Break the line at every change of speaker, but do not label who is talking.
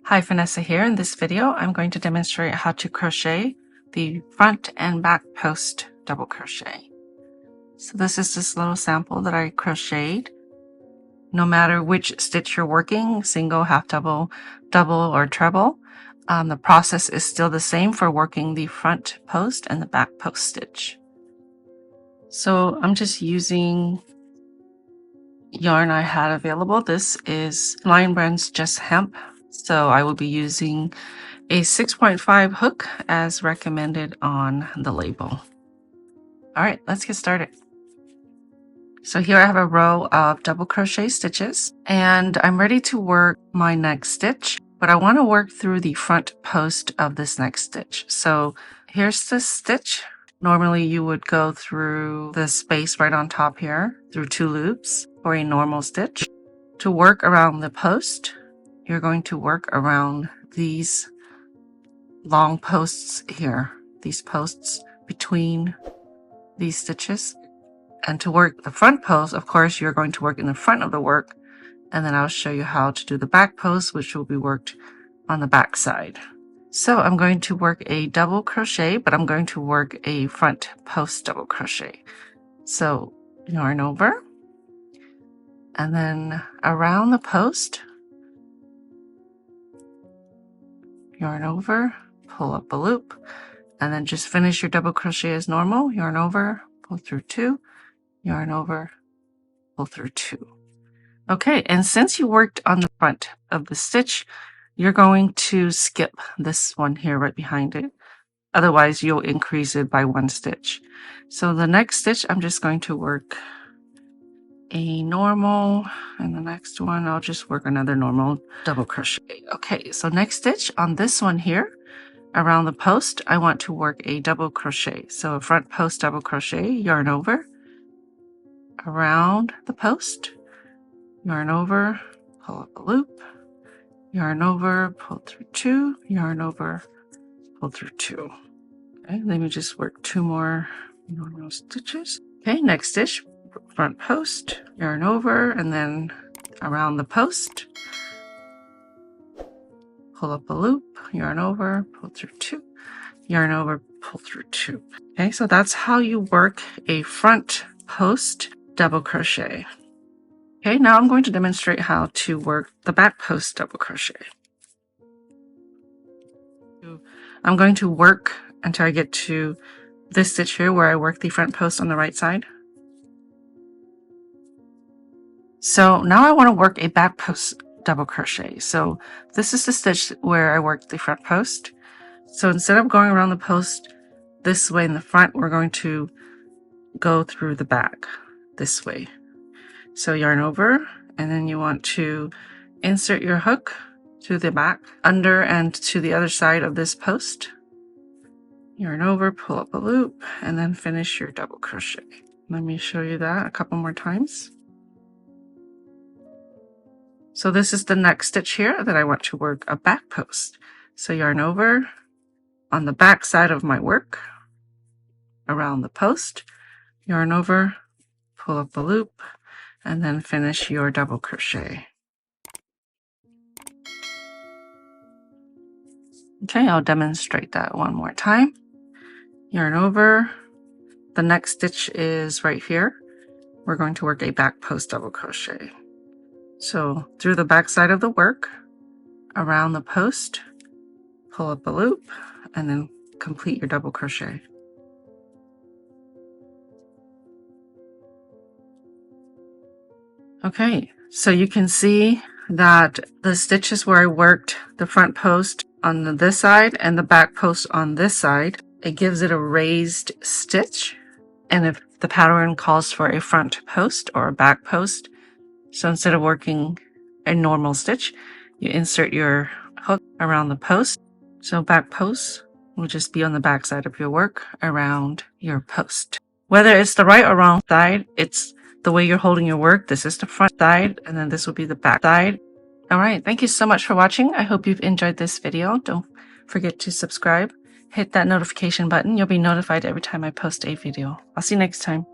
Hi, Phanessa here. In this video, I'm going to demonstrate how to crochet the front and back post double crochet. So this is this little sample that I crocheted. No matter which stitch you're working, single, half double, double, or treble, the process is still the same for working the front post and the back post stitch. So I'm just using yarn I had available. This is Lion Brand's Just Hemp. So I will be using a 6.5 hook as recommended on the label. All right, let's get started. So here I have a row of double crochet stitches and I'm ready to work my next stitch, but I want to work through the front post of this next stitch. So here's the stitch. Normally you would go through the space right on top here through 2 loops for a normal stitch. To work around the post, you're going to work around these long posts here, these posts between these stitches. And to work the front post, of course, you're going to work in the front of the work, and then I'll show you how to do the back post, which will be worked on the back side. So I'm going to work a double crochet, but I'm going to work a front post double crochet. So yarn over, and then around the post, yarn over, pull up a loop, and then just finish your double crochet as normal. Yarn over, pull through 2, yarn over, pull through 2. Okay, and since you worked on the front of the stitch, you're going to skip this one here right behind it. Otherwise, you'll increase it by 1 stitch. So the next stitch, I'm just going to work a normal, and the next one I'll just work another normal double crochet. Okay, so next stitch on this one here, around the post, I want to work a double crochet. So a front post double crochet, yarn over, around the post, yarn over, pull up a loop, yarn over, pull through 2, yarn over, pull through 2. Okay, let me just work 2 more normal stitches. Okay, next stitch, front post, yarn over, and then around the post, pull up a loop, yarn over, pull through 2, yarn over, pull through 2. Okay, so that's how you work a front post double crochet. Okay, now I'm going to demonstrate how to work the back post double crochet. I'm going to work until I get to this stitch here where I work the front post on the right side. So now I want to work a back post double crochet. So this is the stitch where I worked the front post. So instead of going around the post this way in the front, we're going to go through the back this way. So yarn over, and then you want to insert your hook to the back, under and to the other side of this post. Yarn over, pull up a loop, and then finish your double crochet. Let me show you that a couple more times. So this is the next stitch here that I want to work a back post. So yarn over on the back side of my work, around the post, yarn over, pull up a loop, and then finish your double crochet. Okay, I'll demonstrate that one more time. Yarn over, the next stitch is right here. We're going to work a back post double crochet. So through the back side of the work, around the post, pull up a loop, and then complete your double crochet. Okay, so you can see that the stitches where I worked the front post on this side and the back post on this side, it gives it a raised stitch. And if the pattern calls for a front post or a back post, so instead of working a normal stitch, you insert your hook around the post. So back post will just be on the back side of your work around your post. Whether it's the right or wrong side, it's the way you're holding your work. This is the front side, and then this will be the back side. All right, thank you so much for watching. I hope you've enjoyed this video. Don't forget to subscribe. Hit that notification button. You'll be notified every time I post a video. I'll see you next time.